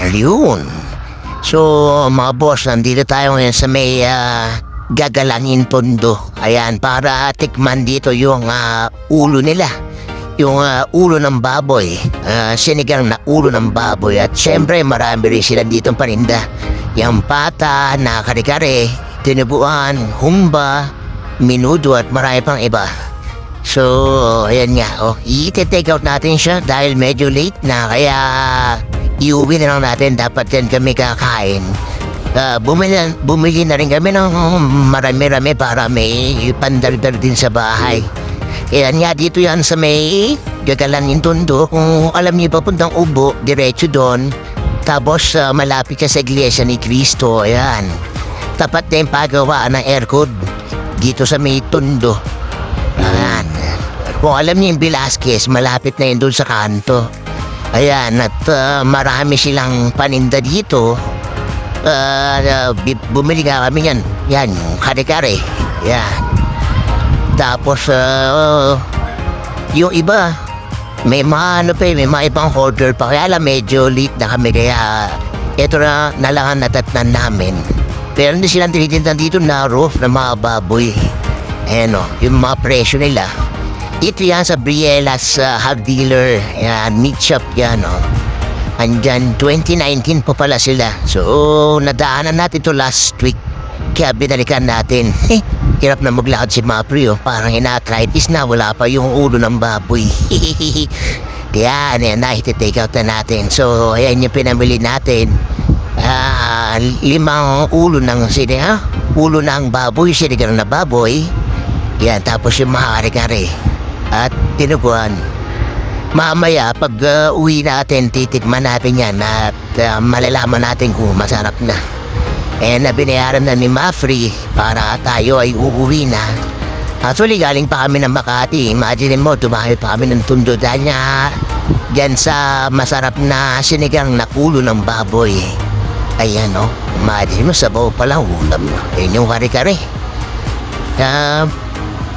Ayun. So, mga boss, nandito tayo ngayon sa may gagalangin tondo. Ayan, para tikman dito yung ulo nila. Yung ulo ng baboy. Sinigang na ulo ng baboy. At syempre, marami rin sila dito paninda. Yung pata, na kare-kare, tinubuan, humba, minudo at marami pang iba. So, ayan nga. I-take out natin siya dahil medyo late na. Kaya iuwi na lang natin. Dapat yan kami kakain. Bumili na rin kami ng marami-rami para may pandaldal din sa bahay. Ayan nga, dito yan sa may Gagalangin Tondo. Kung alam niyo papuntang Ubo, diretso doon. Tapos malapit ka sa Iglesia ni Cristo. Ayan. Tapat na yung pagawaan ng aircon dito sa may Tondo. Ayan. Kung alam niyo yung Velasquez, malapit na yun doon sa kanto. Ayan, at marami silang paninda dito. Bumili nga kami yan. Yan, yung kare-kare. Yan. Tapos, yung iba, may mga may mga ibang order pa. Kaya lang medyo late na kami. Kaya, ito na nalangan natatnan namin. Pero hindi silang tinitindan dito na roof na mga baboy. Ayan yung mga presyo nila. Ito yan sa Brielas Hog Dealer. Ayan, meat shop yan Andyan, 2019 pa pala sila. So, nadaanan natin to last week. Kaya binalikan natin. Hirap na maglakad si Mapri Parang ina-arthritis na, wala pa yung ulo ng baboy. Kaya, na-take out na natin. So, ayan yung pinamili natin. 5 ulo ng ulo ng baboy, sinigang na baboy. Yan, tapos yung mga kare-kare at tinubuan. Mamaya, pag uwi natin, titikman natin yan at malalaman natin kung masarap na. Binayaran na ni Mafri para tayo ay uuwi na. Actually, galing pa kami ng Makati. Imagine mo, tumahay pa kami ng Tondo dahil nga dyan sa masarap na sinigang na ulo ng baboy. Ayan imagine mo, sabaw pala ulam. Ayan yung kare-kare.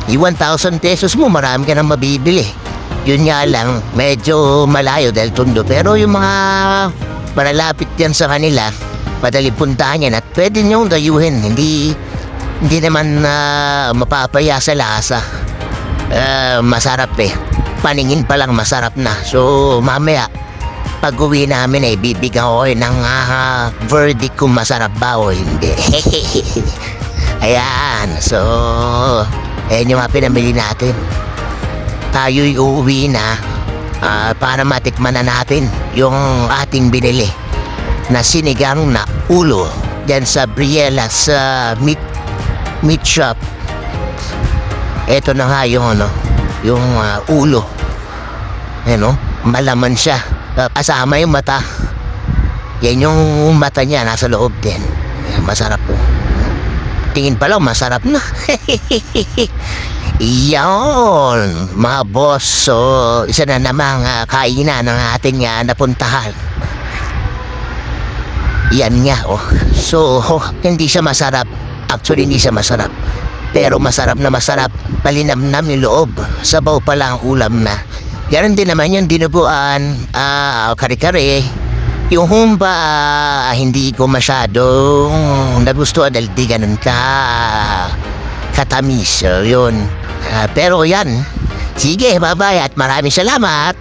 Yung 1,000 pesos mo, marami ka nang mabibili. Yun nga lang, medyo malayo dahil Tondo. Pero yung mga malalapit yan sa kanila, madali puntahan yan at pwede niyong dayuhin. Hindi naman mapapaya sa lasa. Masarap Paningin pa lang masarap na. So, mamaya, pag uwi namin bibigyan ko ng verdict kung masarap ba o hindi. Ayan, so, ayan yung mga pinamili natin. Tayo'y uuwi na para matikman na natin yung ating binili na sinigang na ulo dyan sa Brielas meat shop. Ito na nga yung ulo. Malaman siya. Kasama yung mata. Yan yung mata niya, nasa loob din. Masarap tingin pa lang, masarap na. Iyon, mga boss. So, isa na namang kainan ng ating napuntahan. Yan nga So, hindi siya masarap. Actually, hindi siya masarap. Pero masarap na masarap. Palinamnam yung loob. Sabaw pa lang ulam na. Ganon din naman yung dinubuan, kare-kare. Yung humba, hindi ko masyadong nagustuhan dahil di ganun katamis. So, yun. Pero yan. Sige, bye-bye at maraming salamat.